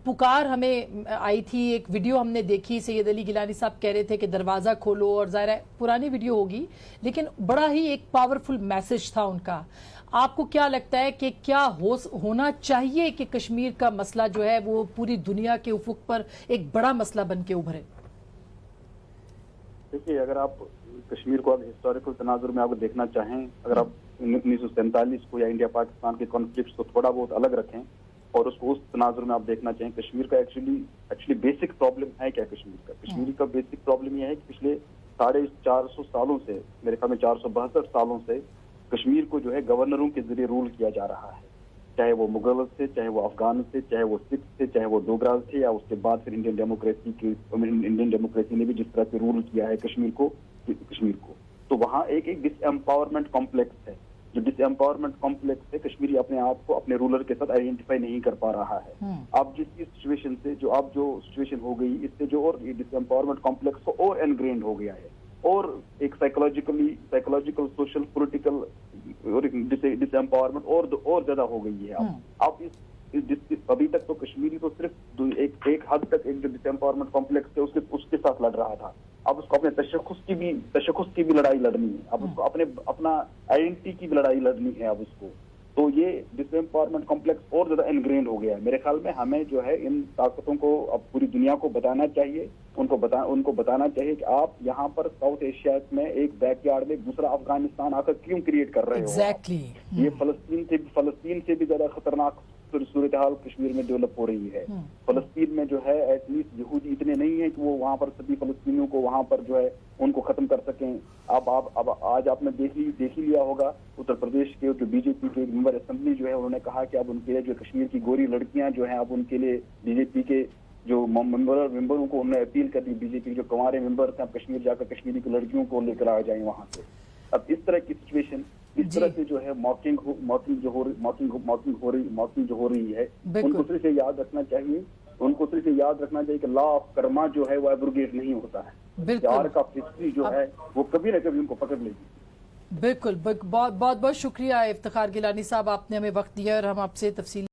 پکار ہمیں آئی تھی، ایک ویڈیو ہم نے دیکھی، سید علی گیلانی صاحب کہہ رہے تھے کہ دروازہ کھولو، اور ظاہر ہے پرانی ویڈیو ہوگی لیکن بڑا ہی ایک پاورفل میسج تھا ان کا. آپ کو کیا لگتا ہے کہ کیا ہونا چاہیے کہ کشمیر کا مسئلہ جو ہے وہ پوری دنیا کے افق پر ایک بڑا مسئلہ بن کے ابھرے؟ دیکھیے، اگر آپ کشمیر کو ہسٹوریکل تناظر میں آپ دیکھنا چاہیں، اگر آپ 1947 کو یا انڈیا پاکستان کے کانفلکٹس کو تھوڑا بہت الگ رکھیں اور اس کو اس تناظر میں آپ دیکھنا چاہیں، کشمیر کا ایکچولی بیسک پرابلم ہے کیا؟ کشمیر کا بیسک پرابلم یہ ہے کہ پچھلے 450 سالوں سے، میرے خیال میں 472 سالوں سے کشمیر کو جو ہے گورنروں کے ذریعے رول کیا جا رہا ہے، چاہے وہ مغل سے، چاہے وہ افغان سے، چاہے وہ سکھ سے، چاہے وہ ڈوگرا سے، یا اس کے بعد پھر انڈین ڈیموکریسی نے بھی جس طرح سے رول کیا ہے کشمیر کو. تو وہاں ایک ڈس امپاورمنٹ کمپلیکس ہے. جو ڈس امپاورمنٹ کمپلیکس ہے، کشمیری اپنے آپ کو اپنے رولر کے ساتھ آئیڈینٹیفائی نہیں کر پا رہا ہے. اب جو سچویشن ہو گئی، اس سے جو اور ڈس امپاورمنٹ کمپلیکس کو اور انگرینڈ ہو گیا ہے، اور ایک سائیکولوجیکل سوشل پولیٹیکل ڈس امپاورمنٹ اور زیادہ ہو گئی ہے. اب ابھی تک تو کشمیری تو صرف ایک حد تک ایک جو ڈس امپاورمنٹ کمپلیکس ہے اس کے ساتھ لڑ رہا تھا. اب اس کو اپنے تشخص کی بھی لڑائی لڑنی ہے، اب اس کو اپنا آئیڈینٹی کی بھی لڑائی لڑنی ہے اب اس کو. تو یہ ڈس امپاورمنٹ کمپلیکس اور زیادہ انگرینڈ ہو گیا ہے. میرے خیال میں ہمیں جو ہے ان طاقتوں کو اب پوری دنیا کو بتانا چاہیے، ان کو بتانا چاہیے کہ آپ یہاں پر ساؤتھ ایشیا میں ایک بیک یارڈ میں دوسرا افغانستان آ کر کیوں کریٹ کر رہے ہو؟ یہ فلسطین سے بھی زیادہ خطرناک صورتحال کشمیر میں ڈیولپ ہو رہی ہے. فلسطین میں جو ہے ایٹ لیسٹ یہودی اتنے نہیں ہیں کہ وہ وہاں پر سبھی فلسطینیوں کو وہاں پر جو ہے ان کو ختم کر سکیں. اب آج آپ نے دیکھ ہی لیا ہوگا، اتر پردیش کے جو بی جے پی کے ممبر اسمبلی جو ہے انہوں نے کہا کہ اب ان کے لیے جو کشمیر کی گوری لڑکیاں جو ہیں، اب ان کے لیے بی جے پی کے جو ممبروں کو انہوں نے اپیل کر دی، بی جے پی کے جو کنوارے ممبر تھے، اب کشمیر جا کر کشمیری کی لڑکیوں کو لے کر آ جائیں وہاں سے. اب اس طرح کی سچویشن، اس طرح سے جو ہے ماکنگ جو ہو رہی ہے، ان کو صرف یاد رکھنا چاہیے کہ لا آف کرما جو ہے وہ ایبروگیٹ نہیں ہوتا ہے. پیار کا ہسٹری جو ہے وہ کبھی نہ کبھی ان کو پکڑ لے گی. بالکل. بہت بہت شکریہ افتخار گیلانی صاحب، آپ نے ہمیں وقت دیا اور ہم آپ سے تفصیل